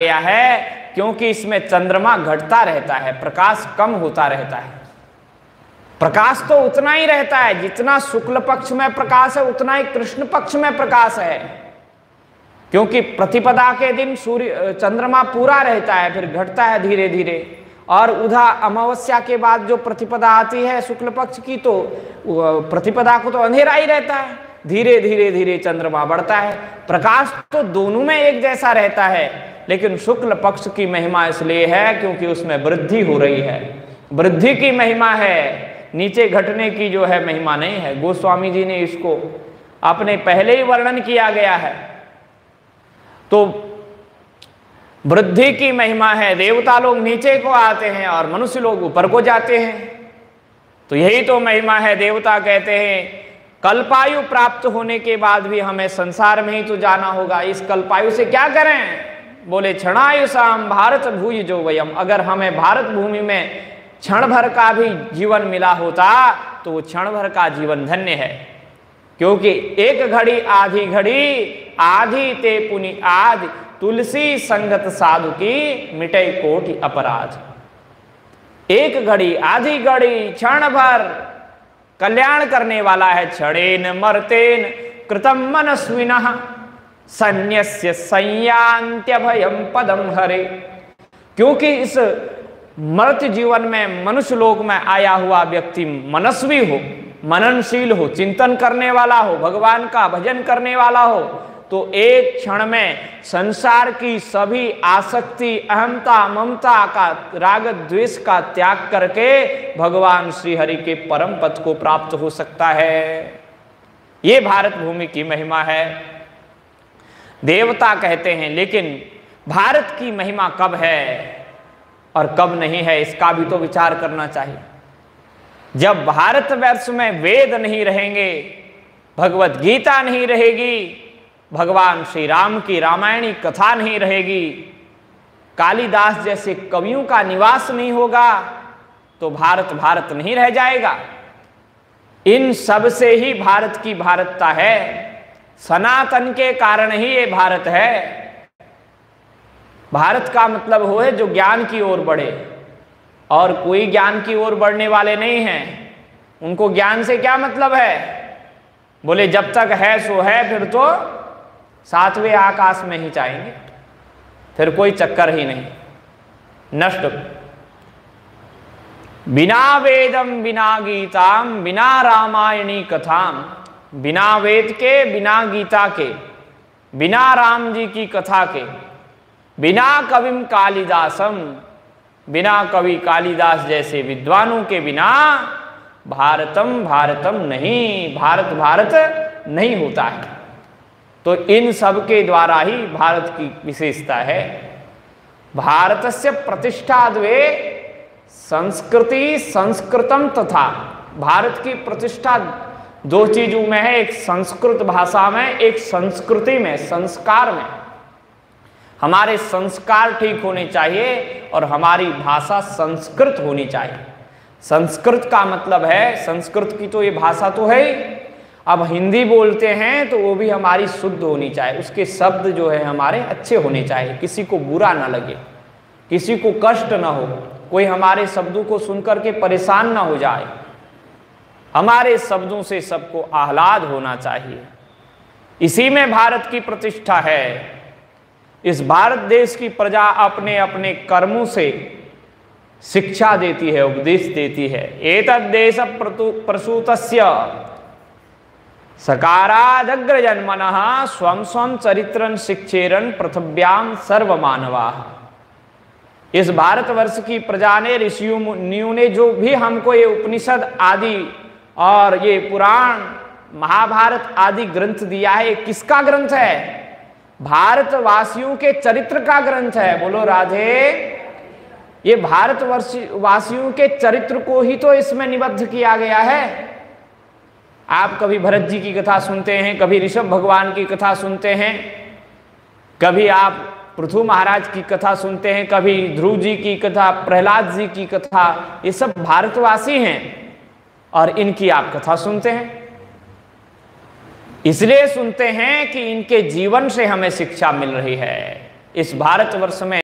गया है क्योंकि इसमें चंद्रमा घटता रहता है, प्रकाश कम होता रहता है। प्रकाश तो उतना ही रहता है जितना शुक्ल पक्ष में प्रकाश है उतना ही कृष्ण पक्ष में प्रकाश है, क्योंकि प्रतिपदा के दिन सूर्य चंद्रमा पूरा रहता है, फिर घटता है धीरे धीरे। और उधर अमावस्या के बाद जो प्रतिपदा आती है शुक्ल पक्ष की, तो प्रतिपदा को तो अंधेरा ही रहता है, धीरे धीरे धीरे चंद्रमा बढ़ता है। प्रकाश तो दोनों में एक जैसा रहता है, लेकिन शुक्ल पक्ष की महिमा इसलिए है क्योंकि उसमें वृद्धि हो रही है, वृद्धि की महिमा है, नीचे घटने की जो है महिमा नहीं है। गोस्वामी जी ने इसको अपने पहले ही वर्णन किया गया है। तो वृद्धि की महिमा है, देवता लोग नीचे को आते हैं और मनुष्य लोग ऊपर को जाते हैं, तो यही तो महिमा है। देवता कहते हैं कल्पायु प्राप्त होने के बाद भी हमें संसार में ही तो जाना होगा, इस कल्पायु से क्या करें? बोले क्षणायुषाम भारत भूय जो वयम, अगर हमें भारत भूमि में क्षण भर का भी जीवन मिला होता तो वो क्षण भर का जीवन धन्य है, क्योंकि एक घड़ी आधी घड़ी आधी ते पुनि आदि, तुलसी संगत साधु की मिटे कोटि अपराध। एक घड़ी आधी घड़ी क्षण भर कल्याण करने वाला है। क्षणेन मर्तेन कृतम मनस्विनः सन्यस्य संयान्त्य भयम पदम हरे, क्योंकि इस मर्त जीवन में मनुष्य लोक में आया हुआ व्यक्ति मनस्वी हो, मननशील हो, चिंतन करने वाला हो, भगवान का भजन करने वाला हो, तो एक क्षण में संसार की सभी आसक्ति, अहमता, ममता का, राग द्वेष का त्याग करके भगवान श्री हरि के परम पद को प्राप्त हो सकता है। ये भारत भूमि की महिमा है। देवता कहते हैं, लेकिन भारत की महिमा कब है और कब नहीं है, इसका भी तो विचार करना चाहिए। जब भारतवर्ष में वेद नहीं रहेंगे, भगवत गीता नहीं रहेगी, भगवान श्री राम की रामायणी कथा नहीं रहेगी, कालिदास जैसे कवियों का निवास नहीं होगा, तो भारत भारत नहीं रह जाएगा। इन सब से ही भारत की भारतता है, सनातन के कारण ही ये भारत है। भारत का मतलब हो है जो ज्ञान की ओर बढ़े, और कोई ज्ञान की ओर बढ़ने वाले नहीं हैं। उनको ज्ञान से क्या मतलब है? बोले जब तक है सो है, फिर तो सातवें आकाश में ही जाएंगे, फिर कोई चक्कर ही नहीं, नष्ट। बिना वेदम बिना गीताम बिना रामायणी कथाम, बिना वेद के, बिना गीता के, बिना राम जी की कथा के, बिना कविम कालिदासम, बिना कवि कालिदास जैसे विद्वानों के बिना भारतम भारतम नहीं, भारत भारत नहीं होता है। तो इन सब के द्वारा ही भारत की विशेषता है। भारतस्य प्रतिष्ठा द्वे संस्कृति संस्कृतम तथा, भारत की प्रतिष्ठा दो चीजों में है, एक संस्कृत भाषा में, एक संस्कृति में, संस्कार में। हमारे संस्कार ठीक होने चाहिए और हमारी भाषा संस्कृत होनी चाहिए। संस्कृत का मतलब है, संस्कृत की तो ये भाषा तो है, अब हिंदी बोलते हैं तो वो भी हमारी शुद्ध होनी चाहिए, उसके शब्द जो है हमारे अच्छे होने चाहिए, किसी को बुरा ना लगे, किसी को कष्ट ना हो, कोई हमारे शब्दों को सुनकर के परेशान ना हो जाए। हमारे शब्दों से सबको आह्लाद होना चाहिए। इसी में भारत की प्रतिष्ठा है। इस भारत देश की प्रजा अपने अपने कर्मों से शिक्षा देती है, उपदेश देती है। एतद् देश प्रसूतस्य सकारादग्रजन्मनः स्वं स्वं चरित्रं शिक्षेरन् पृथिव्यां सर्वमानवाः। इस भारतवर्ष की प्रजा ने, ऋषियों मुनियों ने जो भी हमको ये उपनिषद आदि और ये पुराण महाभारत आदि ग्रंथ दिया है, किसका ग्रंथ है? भारतवासियों के चरित्र का ग्रंथ है। बोलो राधे। ये भारतवासियों के चरित्र को ही तो इसमें निबद्ध किया गया है। आप कभी भरत जी की कथा सुनते हैं, कभी ऋषभ भगवान की कथा सुनते हैं, कभी आप पृथु महाराज की कथा सुनते हैं, कभी ध्रुव जी की कथा, प्रहलाद जी की कथा, ये सब भारतवासी हैं और इनकी आप कथा सुनते हैं। इसलिए सुनते हैं कि इनके जीवन से हमें शिक्षा मिल रही है। इस भारतवर्ष में